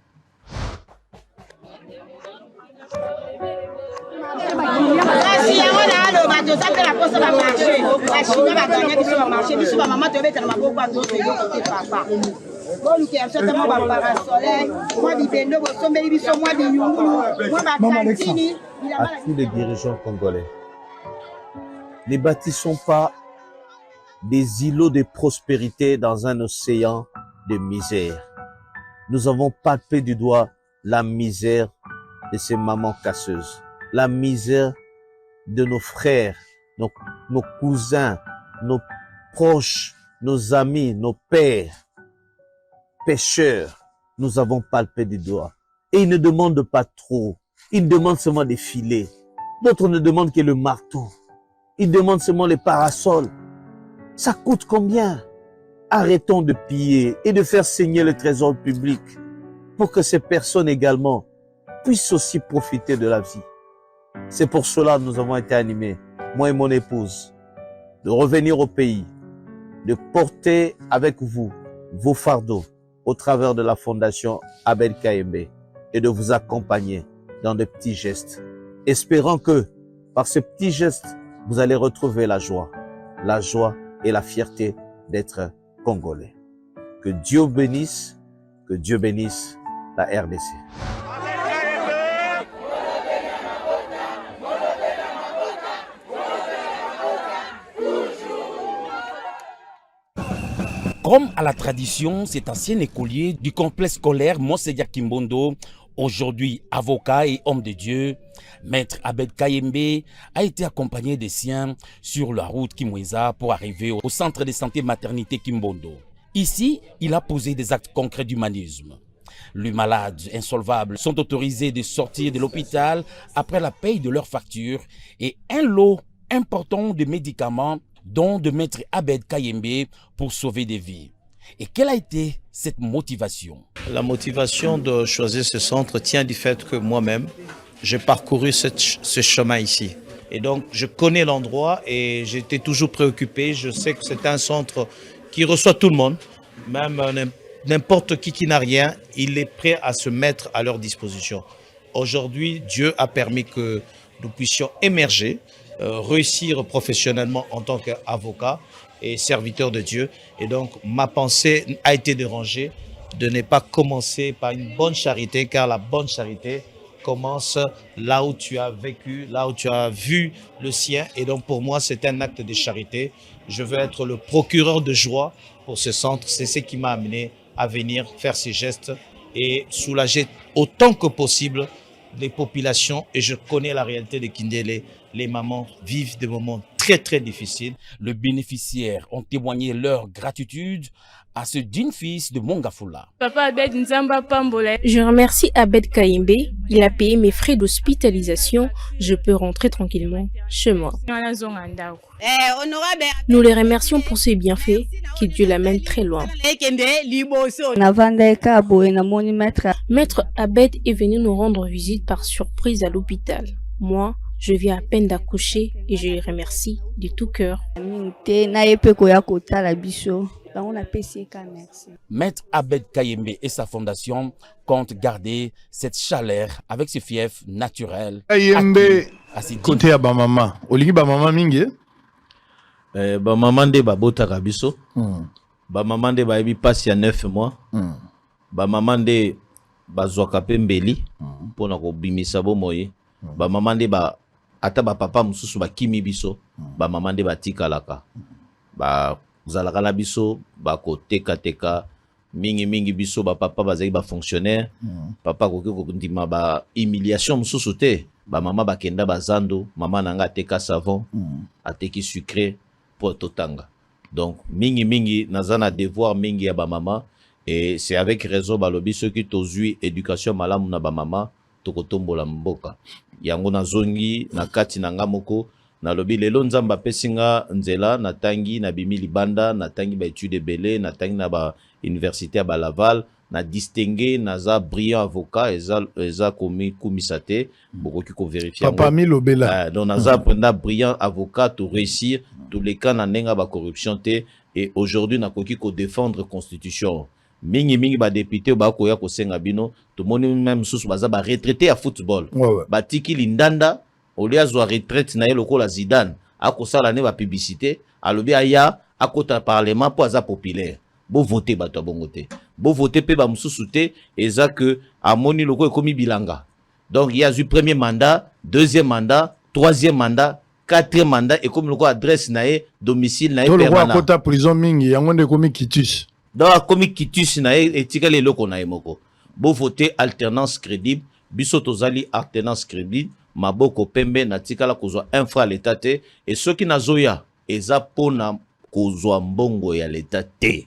À tous les dirigeants congolais, ne bâtissons pas des îlots de prospérité dans un océan de misère. Nous avons palpé du doigt la misère de ces mamans casseuses, la misère de nos frères, nos cousins, nos proches, nos amis, nos pères, pécheurs. Nous avons palpé du doigt. Et ils ne demandent pas trop. Ils demandent seulement des filets. D'autres ne demandent que le marteau. Ils demandent seulement les parasols. Ça coûte combien? Arrêtons de piller et de faire saigner le trésor public pour que ces personnes également puissent aussi profiter de la vie. C'est pour cela que nous avons été animés, moi et mon épouse, de revenir au pays, de porter avec vous vos fardeaux au travers de la fondation Abel Kayembe et de vous accompagner dans de petits gestes, espérant que par ces petits gestes, vous allez retrouver la joie et la fierté d'être Congolais. Que Dieu bénisse la RDC. Comme à la tradition, cet ancien écolier du complexe scolaire Monsedia Kimbondo, aujourd'hui avocat et homme de Dieu, Maître Abed Kayembe a été accompagné des siens sur la route Kimweza pour arriver au centre de santé maternité Kimbondo. Ici, il a posé des actes concrets d'humanisme. Les malades insolvables sont autorisés de sortir de l'hôpital après la paye de leurs factures et un lot important de médicaments dont de Maître Abed Kayembe pour sauver des vies. Et quelle a été cette motivation? La motivation de choisir ce centre tient du fait que moi-même, j'ai parcouru ce chemin ici. Et donc, je connais l'endroit et j'étais toujours préoccupé. Je sais que c'est un centre qui reçoit tout le monde, même n'importe qui n'a rien, il est prêt à se mettre à leur disposition. Aujourd'hui, Dieu a permis que nous puissions émerger, réussir professionnellement en tant qu'avocat et serviteur de Dieu. Et donc, ma pensée a été dérangée de ne pas commencer par une bonne charité, car la bonne charité commence là où tu as vécu, là où tu as vu le sien. Et donc, pour moi, c'est un acte de charité. Je veux être le procureur de joie pour ce centre. C'est ce qui m'a amené à venir faire ces gestes et soulager autant que possible les populations. Et je connais la réalité de Kindélé. Les mamans vivent des moments très très difficiles. Les bénéficiaires ont témoigné leur gratitude à ce digne fils de Mongafula. Papa Abed Nzamba Pambole. Je remercie Abed Kayembe. Il a payé mes frais d'hospitalisation. Je peux rentrer tranquillement chez moi. Nous les remercions pour ses bienfaits. Que Dieu l'amène très loin. Maître Abed est venu nous rendre visite par surprise à l'hôpital. Moi, je viens à peine d'accoucher et je les remercie de tout cœur. Maître Abed Kayembe et sa fondation comptent garder cette chaleur avec ce fief naturel. Kayembe, côté à Bamama. Oligi Bamama mingi? Bamama nde babotaka biso. Bamama nde bayebi pasi ya 9 mois. Bamama nde bazwaka pe mbeli mpona kobimisa bomoi. Bamama nde ata bapapa mosusu bakimi biso. Bamama nde batikalaka. Zalaka na biso bakoteka mingi biso bapapa bazali bafonctionnaire. Papa koki kondima ba humiliation mosusu te. Bamama bakenda bazando. Mama nanga ateka savon, ateki sucré pour totanga. Donc mingi nazana devoir mingi ya bamama. Et c'est avec raison balobi ceux qui tozui éducation malamu na bamama tokotombola mboka. Yango na zongi na kati na ngamoko na lobi lelo nzamba pesinga nzela na tangi na bimi libanda na tangi ba étude belé na tangi na ba université ba Laval na distingué naza brillant avocat eza komi komisate bokoki ko vérifier papa mi lobela donc naza prenda brillant avocat to réussir tous les cas na nenga ba corruption te. Et aujourd'hui na koki ko défendre constitution mingi ba député ba koya ko senga bino to moni même sous baza ba retraité à football ba tiki lindanda au lieu de retraite na yelo la Zidane akosala ne ba publicité alobi aya akota parlement pour aza populaire bo voter bato bongote bo voter pe ba mususu te eza que amoni loko ekomi bilanga. Donc il y a eu premier mandat, deuxième mandat, troisième mandat, quatrième mandat et comme loko adresse nae domicile nae permanent. To akota prison mingi yango nde komi kitus. Donc komi kitus nae etika le loko nae moko. Bo voter alternance crédible, biso tozali alternance crédible. Maboko pembe na tikala kozwa infra l'état te et ceux qui nazoya eza pona kozwa mbongo ya l'état te.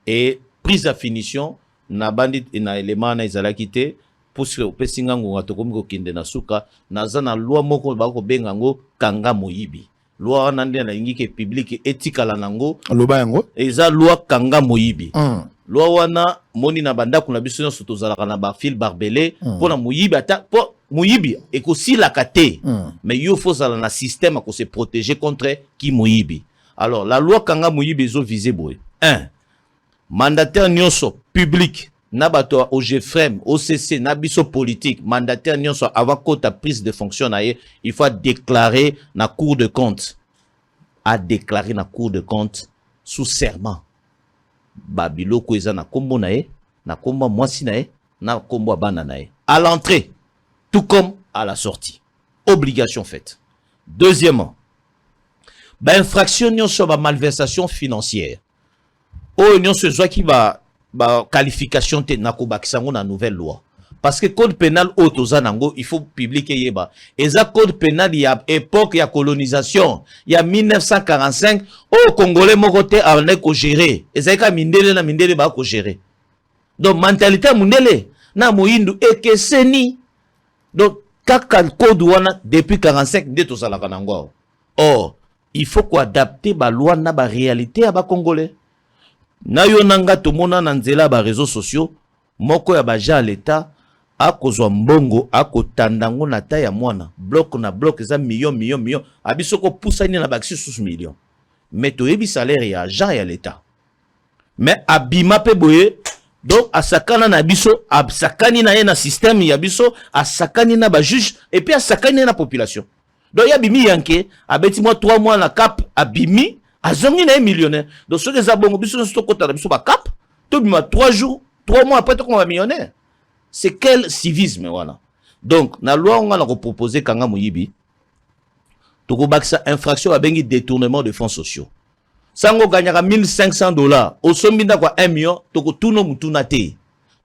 Et prise à finition na bandit na élément na ezalaki te pour que pesinga ngonga to komi ko kinde na suka naza na loi moko ba ko benga ngo kanga moyibi. Loi wana nde na ingike public etikala nango loba yango eza loi kanga moyibi. Loi wana moni na banda kuna biso nyonso tozalaka na ba fil barbelé pona moyibi ata po Moyibi et aussi la kate, mais il faut ça dans un système pour se protéger contre qui Moyibi. Alors la loi Kanga Moyibi est visée boy. 1. Mandataire nyonso public nabato OGFREM, OCC, nabiso politique, mandataire nyonso avant que ta prise de fonction naie, il faut déclarer na cour de compte. À déclarer na cour de compte sous serment. Babilo ko eza na kombo nae, na kombo mwasi nae, na kombo bana nae. À l'entrée tout comme à la sortie. Obligation faite. Deuxièmement, infraction sur la malversation financière. Oh, nous se soit qui va qualification te na kobakisa ngo na nouvelle loi. Parce que code pénal autozanango, il faut publier yeba. Et ça code pénal, il y a époque, il y a colonisation. Il y a 1945, au Congolais, mon côté, on est ko gérer. Et ça, mindele na mindele ba ko gérer. Donc, mentalité mindele, na moindu, et que c'est ni. Donc, kaka code wana, depuis 45, de tout ça la kanango. Or, il faut qu'on adapte ba loi na ba réalité à ba Congolais. Na yo nanga to mona na nzela ba réseaux sociaux, moko ya ba ja l'état, a kozwa mbongo a kotandango na ta ya mwana bloc na bloc za million abiso ko poussa ni na baksi sous million mais to yebi salaire ya agent ya l'état mais abima pe boye donc asakana na biso absakani na ye na système ya biso asakani na ba juge et puis asakani na population donc ya bimi yanke abeti moi 3 mois na cap abimi azongi na millionnaire donc ce que za bongo biso sto kota na biso ba cap to bima 3 jours 3 mois après to ko ba millionnaire. C'est quel civisme, voilà. Donc, la loi, on a proposé Kanga Mouyibi, to baksa infraction à bengi détournement de fonds sociaux. Sango gagnera $1,500, au sombinda kwa 1 million, toko tuno mutunate.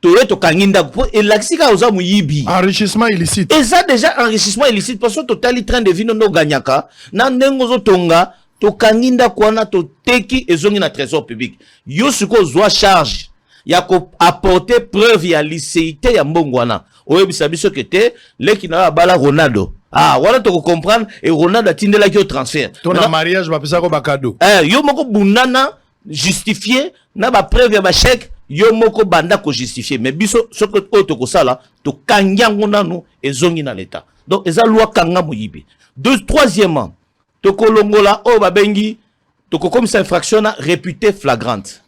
To kanginda, et l'axika osa Mouyibi. Enrichissement illicite. Et ça, déjà, enrichissement illicite, parce que total, train de vino no gagnaka, na nengozo tonga, to kanginda kwa na to teki, et zongi na trésor public. Yo suko zwa charge. Il y a apporter preuve ya licéité ya mbongwana. Oye bisabiso kete le ki na bala Ronaldo. Ah, voilà to comprendre et Ronaldo atindela ki au transfert. Ton mariage va pesa ko bakado. Yo moko bunana justifier na ba preuve ya ba chèque yo moko banda ko justifier mais biso soko to ko sala to kanyango nanu ezongi na l'état. Donc eza loi kanga moyibi. Troisièmement, to kolongola o ba bengi to ko comme ça infraction na réputée flagrante.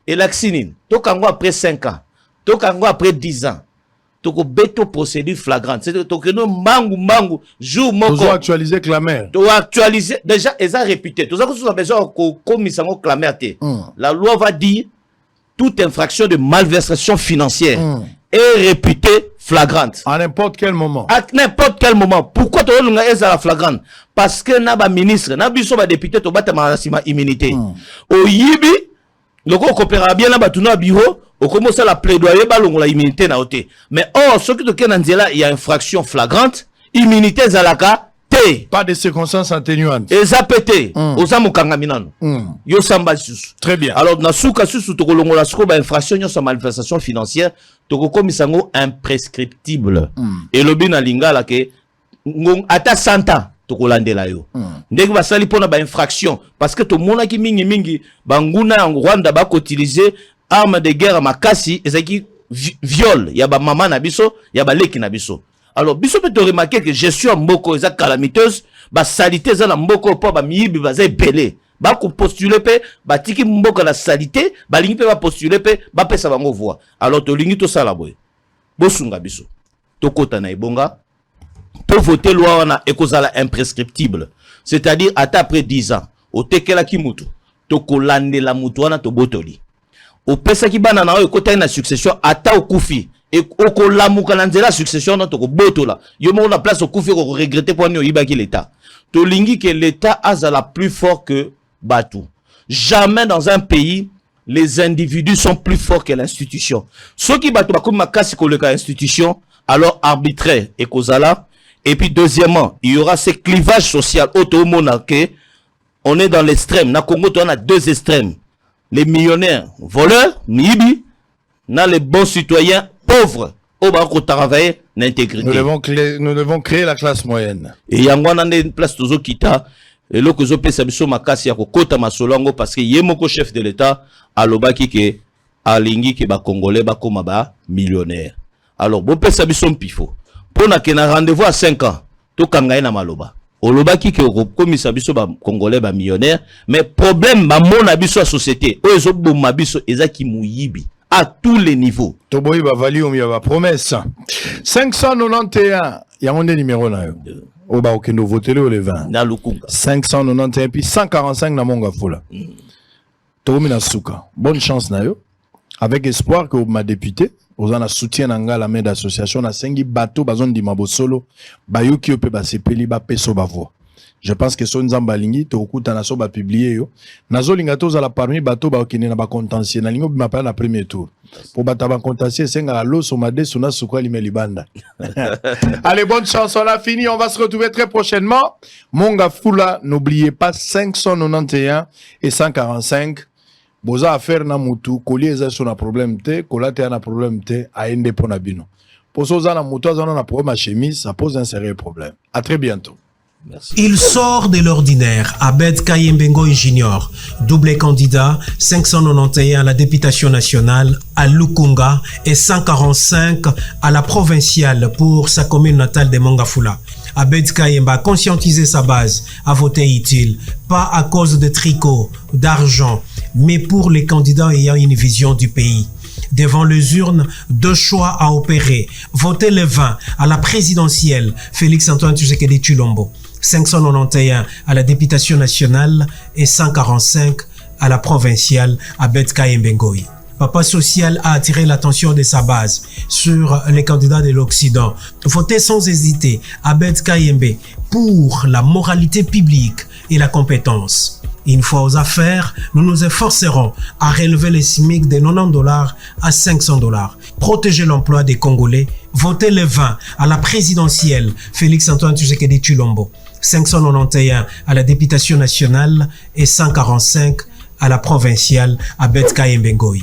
Et l'axinine, tokango après 5 ans, tokango après 10 ans, toko beto procédure flagrante. C'est que nous mangu jour moko. Tu dois actualiser clamer. Tu dois actualiser déjà ils ont réputé. Tu as besoin qu'on commise en clamer. La loi va dire toute infraction de malversation financière est réputée flagrante. À n'importe quel moment. À n'importe quel moment. Pourquoi tu as la flagrante? Parce que na ba ministre, na biso ba député to bata ma immunité. Au yibi le coup coopérera bien là batuna bureau au commence la plaidoyer balongo la immunité na oté mais or ce qui te kenanzela il y a infraction flagrante immunité zalaka te pas de circonstances atténuantes et ça pété oza mukanga minano yo samba susu très bien alors na suka susu to kolongola suko ba infraction nyo sa malversation financière to komisango imprescriptible et lobi na lingala ke ngong ata 100 ans tokolandela yo ndenge basali pona ba infraction parce que to mona ki mingi banguna en Rwanda ba utiliser arme de guerre makasi ezaki viol ya ba mama na biso ya ba leki na biso alors biso peut te remarquer que gestion mboko eza calamiteuse ba salité za na mboko po ba miyibi baza belé ba ko postuler pe ba tiki mboko la salité ba lingi pe ba postuler pe ba pesa bango voix alors to lingi to sala boy bosunga biso to kota na ibonga pour voter loi wana ekozala imprescriptible c'est-à-dire après 10 ans au tekela ki mutu to kolande la mutu wana to botoli au pesa ki bana na ekota na succession ata okufi et okolamuka na nzela succession na to ko botola yo mo na place okufi ko regretter pour ni yibaki l'état to lingi que l'état azala plus fort que Batu. Jamais dans un pays les individus sont plus forts que l'institution. Ceux qui battent comme makasi ko le institution alors arbitraire et kozala. Et puis deuxièmement, il y aura ces clivages sociaux auto-monarqués. On est dans l'extrême. Na Congo, on a 2 extrêmes. Les millionnaires voleurs, mibi, na les bons citoyens pauvres. Au bas qu'on travaille, l'intégrité. Nous devons créer la classe moyenne. Et il y a une place tozo kita. Et là que zo pesa biso makasi ya kokota masolongo parce que yemoko chef de l'État alobaki ke alingi ke ba Congolais ba koma ba millionnaire. Alors bo pesa biso mpifo. Pona ke na rendez-vous à 5 ans. To kangaye na maloba. Olobaki ke komisa biso ba Congolais ba millionnaire, mais problème ba mona biso a société. O ezo boma biso ezaki muyibi à tous les niveaux. Toboyi ba vali o mi ba promesse. 591 ya onde numéro na yo. Oba okendo voter le 20. Na lukunga. 591 puis 145 na monga fola. Tomi na suka. Bonne chance na yo. Avec espoir que ma député aux en soutien nanga la main d'association na sengi bateau bazon di mabosolo bayoki ope ba sepeli ba peso ba voix. Je pense que son nzamba lingi te okuta na so ba publier yo. Nazo linga to za la parmi bato ba okene na ba contentieux na lingo bima pa na premier tour. Pour bata ba contentieux senga la lo somade suna sukwa limelibanda. Allez, bonne chance, on a fini, on va se retrouver très prochainement. Monga Fula, n'oubliez pas 591 et 145. Boza affaire na mutu, collier sur un problème te, colate un problème te, a ende ponabino. Pour ça, na mutu, on a un problème à chemise, ça pose un sérieux problème. À très bientôt. Merci. Il sort de l'ordinaire. Abed Kayembengo Junior, double candidat, 591 à la députation nationale à Lukunga et 145 à la provinciale pour sa commune natale de Mongafula. Abed Kayemba a conscientisé sa base à voter utile, pas à cause de tricots, d'argent, mais pour les candidats ayant une vision du pays. Devant les urnes, deux choix à opérer. Voter le 20 à la présidentielle, Félix-Antoine Tshisekedi Tshilombo. 591 à la députation nationale et 145 à la provinciale Abed Kayembengo. Papa Social a attiré l'attention de sa base sur les candidats de l'Occident. Votez sans hésiter Abed Kayembe pour la moralité publique et la compétence. Une fois aux affaires, nous nous efforcerons à relever les SMIC de $90 à $500. Protéger l'emploi des Congolais. Votez le 20 à la présidentielle Félix-Antoine Tshisekedi Tshilombo. 591 à la députation nationale et 145 à la provinciale Abed Kayembengo.